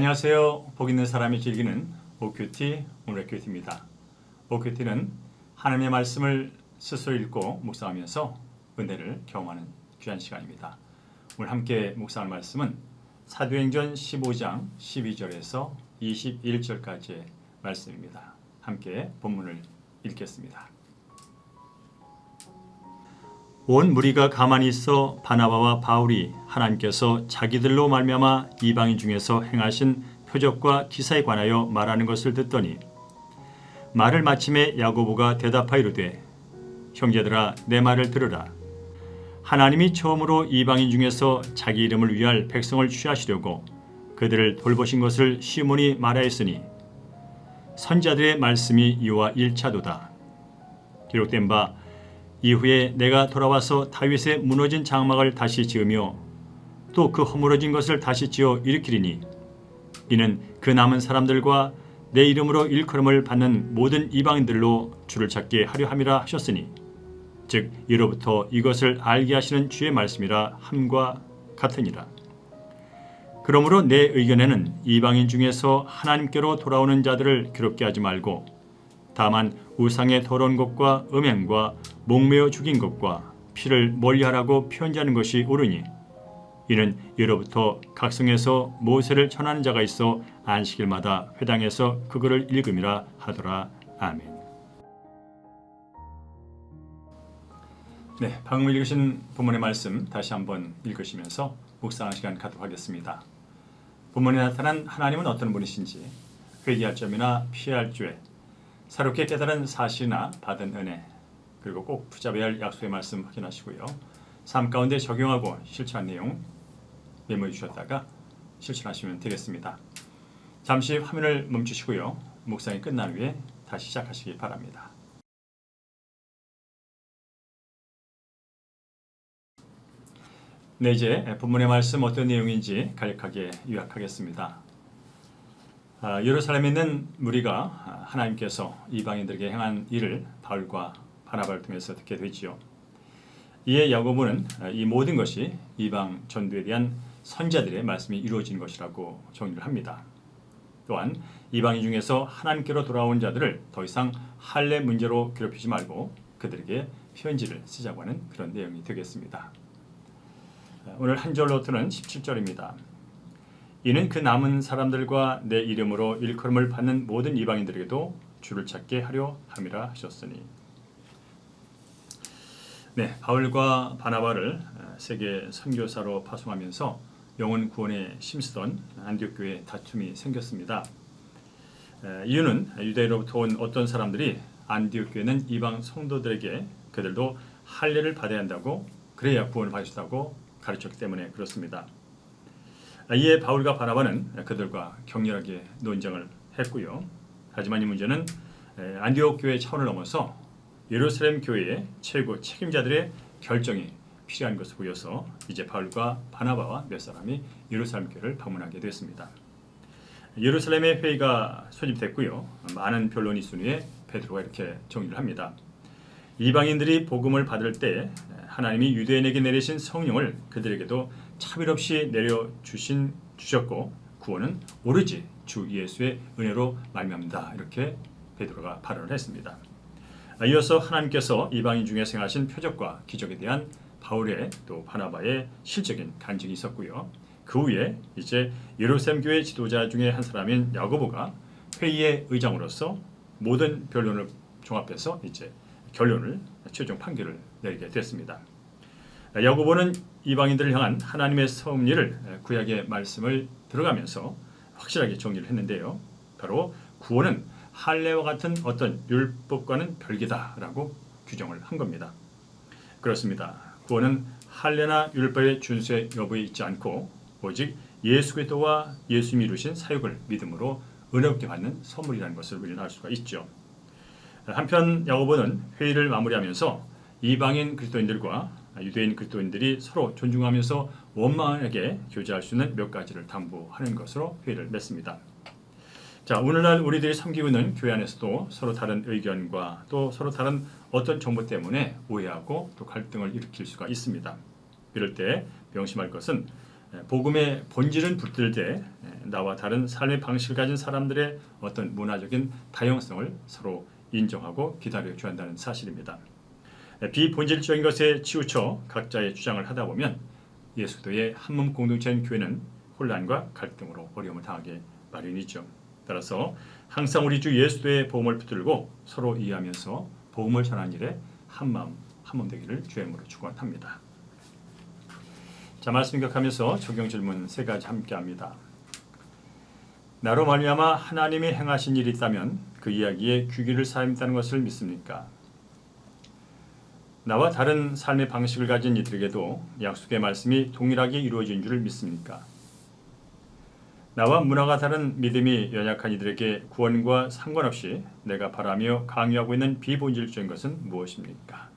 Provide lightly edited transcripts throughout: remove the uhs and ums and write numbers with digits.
안녕하세요. 복 있는 사람이 즐기는 OQT 오늘의 큐티입니다. OQT는 하나님의 말씀을 스스로 읽고 묵상하면서 은혜를 경험하는 귀한 시간입니다. 오늘 함께 묵상할 말씀은 사도행전 15장 12절에서 21절까지의 말씀입니다. 함께 본문을 읽겠습니다. 온 무리가 가만히 있어 바나바와 바울이 하나님께서 자기들로 말미암아 이방인 중에서 행하신 표적과 기사에 관하여 말하는 것을 듣더니 말을 마침에 야고보가 대답하여 이르되 형제들아 내 말을 들으라. 하나님이 처음으로 이방인 중에서 자기 이름을 위할 백성을 취하시려고 그들을 돌보신 것을 시몬이 말하였으니 선지자들의 말씀이 이와 일차도다. 기록된 바 이후에 내가 돌아와서 다윗의 무너진 장막을 다시 지으며 또 그 허물어진 것을 다시 지어 일으키리니 이는 그 남은 사람들과 내 이름으로 일컬음을 받는 모든 이방인들로 주를 찾게 하려 함이라 하셨으니 즉 이로부터 이것을 알게 하시는 주의 말씀이라 함과 같으니라. 그러므로 내 의견에는 이방인 중에서 하나님께로 돌아오는 자들을 괴롭게 하지 말고 다만 우상의 더러운 것과 음행과 목매어 죽인 것과 피를 멀리하라고 편지하는 것이 옳으니 이는 이로부터 각성에서 모세를 전하는 자가 있어 안식일마다 회당에서 그거를 읽음이라 하더라. 아멘. 네, 방금 읽으신 본문의 말씀 다시 한번 읽으시면서 묵상하는 시간 갖도록 하겠습니다. 본문에 나타난 하나님은 어떤 분이신지 회개할 점이나 피할 죄 새롭게 깨달은 사실이나 받은 은혜 그리고 꼭 붙잡아야 할 약속의 말씀 확인하시고요. 삶 가운데 적용하고 실천한 내용 메모해 주셨다가 실천하시면 되겠습니다. 잠시 화면을 멈추시고요. 묵상이 끝난 후에 다시 시작하시기 바랍니다. 네, 이제 본문의 말씀 어떤 내용인지 간략하게 요약하겠습니다. 예루살렘에 있는 무리가 하나님께서 이방인들에게 행한 일을 바울과 바나바를 통해서 듣게 되지요. 이에 야고보는 이 모든 것이 이방 전도에 대한 선지자들의 말씀이 이루어진 것이라고 정의를 합니다. 또한 이방인 중에서 하나님께로 돌아온 자들을 더 이상 할례 문제로 괴롭히지 말고 그들에게 편지를 쓰자고 하는 그런 내용이 되겠습니다. 오늘 한 절로부터는 17절입니다. 이는 그 남은 사람들과 내 이름으로 일컬음을 받는 모든 이방인들에게도 주를 찾게 하려 함이라 하셨으니. 네, 바울과 바나바를 세계 선교사로 파송하면서 영혼 구원에 힘쓰던 안디옥 교회에 다툼이 생겼습니다. 이유는 유대인으로부터 온 어떤 사람들이 안디옥 교회는 이방 성도들에게 그들도 할례를 받아야 한다고 그래야 구원을 받을 수 있다고 가르쳤기 때문에 그렇습니다. 이에 바울과 바나바는 그들과 격렬하게 논쟁을 했고요. 하지만 이 문제는 안디옥 교회 차원을 넘어서 예루살렘 교회의 최고 책임자들의 결정이 필요한 것을 보여서 이제 바울과 바나바와 몇 사람이 예루살렘 교회를 방문하게 됐습니다. 예루살렘의 회의가 소집됐고요. 많은 변론이 있은 후에 베드로가 이렇게 정리를 합니다. 이방인들이 복음을 받을 때 하나님이 유대인에게 내리신 성령을 그들에게도 차별 없이 내려주셨고 구원은 오로지 주 예수의 은혜로 말미암다. 이렇게 베드로가 발언을 했습니다. 이어서 하나님께서 이방인 중에 행하신 표적과 기적에 대한 바울의 또 바나바의 실적인 간증이 있었고요. 그 후에 이제 예루살렘 교회 지도자 중에 한 사람인 야고보가 회의의 의장으로서 모든 변론을 종합해서 이제 결론을 최종 판결을 내리게 됐습니다. 야고보는 이방인들을 향한 하나님의 섭리를 구약의 말씀을 들어가면서 확실하게 정리를 했는데요. 바로 구원은 할례와 같은 어떤 율법과는 별개다라고 규정을 한 겁니다. 그렇습니다. 구원은 할례나 율법의 준수의 여부에 있지 않고 오직 예수 그리스도와 예수님이 이루신 사역을 믿음으로 은혜롭게 받는 선물이라는 것을 우리는 알 수가 있죠. 한편 야고보는 회의를 마무리하면서 이방인 그리스도인들과 유대인 그리스도인들이 서로 존중하면서 원만하게 교제할 수 있는 몇 가지를 당부하는 것으로 회의를 맺습니다. 자, 오늘날 우리들이 섬기고 있는 교회 안에서도 서로 다른 의견과 또 서로 다른 어떤 정보 때문에 오해하고 또 갈등을 일으킬 수가 있습니다. 이럴 때 명심할 것은 복음의 본질은 붙들되 나와 다른 삶의 방식을 가진 사람들의 어떤 문화적인 다양성을 서로 인정하고 기다려줘야 한다는 사실입니다. 비본질적인 것에 치우쳐 각자의 주장을 하다 보면 예수도의 한몸 공동체인 교회는 혼란과 갈등으로 어려움을 당하게 마련이죠. 따라서 항상 우리 주 예수도의 복음을 붙들고 서로 이해하면서 복음을 전하는 일에 한마음 한몸 되기를 주의 이름으로 축원합니다. 자, 말씀 기억하면서 적용 질문 3가지 함께합니다. 나로 말미암아 하나님이 행하신 일이 있다면 그 이야기에 귀 기를 사람이다는 것을 믿습니까? 나와 다른 삶의 방식을 가진 이들에게도 약속의 말씀이 동일하게 이루어진 줄 믿습니까? 나와 문화가 다른 믿음이 연약한 이들에게 구원과 상관없이 내가 바라며 강요하고 있는 비본질적인 것은 무엇입니까?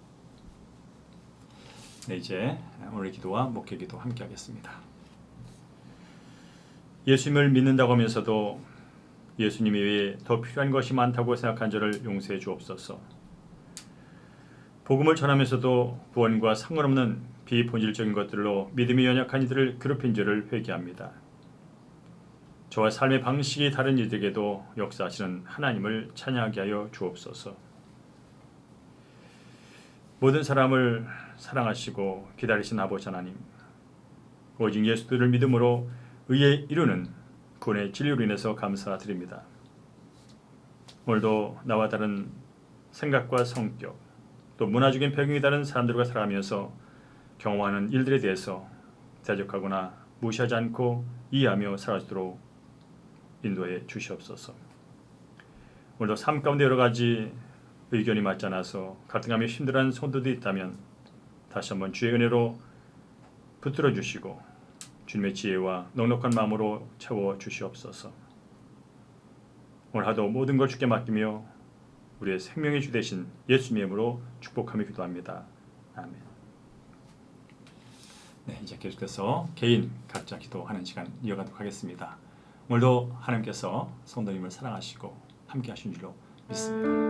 네, 이제 오늘 기도와 목회 기도 함께 하겠습니다. 예수님을 믿는다고 하면서도 예수님 외에 더 필요한 것이 많다고 생각한 저를 용서해 주옵소서. 복음을 전하면서도 구원과 상관없는 비본질적인 것들로 믿음이 연약한 이들을 괴롭힌 저를 회개합니다. 저와 삶의 방식이 다른 이들에게도 역사하시는 하나님을 찬양하게 하여 주옵소서. 모든 사람을 사랑하시고 기다리신 아버지 하나님, 오직 예수를 믿음으로 의에 이루는 구원의 진리로 인해서 감사드립니다. 오늘도 나와 다른 생각과 성격, 또 문화적인 배경이 다른 사람들과 살아가면서 경험하는 일들에 대해서 대적하거나 무시하지 않고 이해하며 살아가도록 인도해 주시옵소서. 오늘도 삶 가운데 여러 가지 의견이 맞지 않아서 갈등하며 힘들어하는 성도들이 있다면 다시 한번 주의 은혜로 붙들어 주시고 주님의 지혜와 넉넉한 마음으로 채워 주시옵소서. 오늘 하도 모든 걸 주께 맡기며 우리의 생명의 주 되신 예수님의 이름으로 축복하며 기도합니다. 아멘. 네, 이제 계속해서 개인 각자 기도하는 시간 이어가도록 하겠습니다. 오늘도 하나님께서 성도님을 사랑하시고 함께 하신 줄로 믿습니다.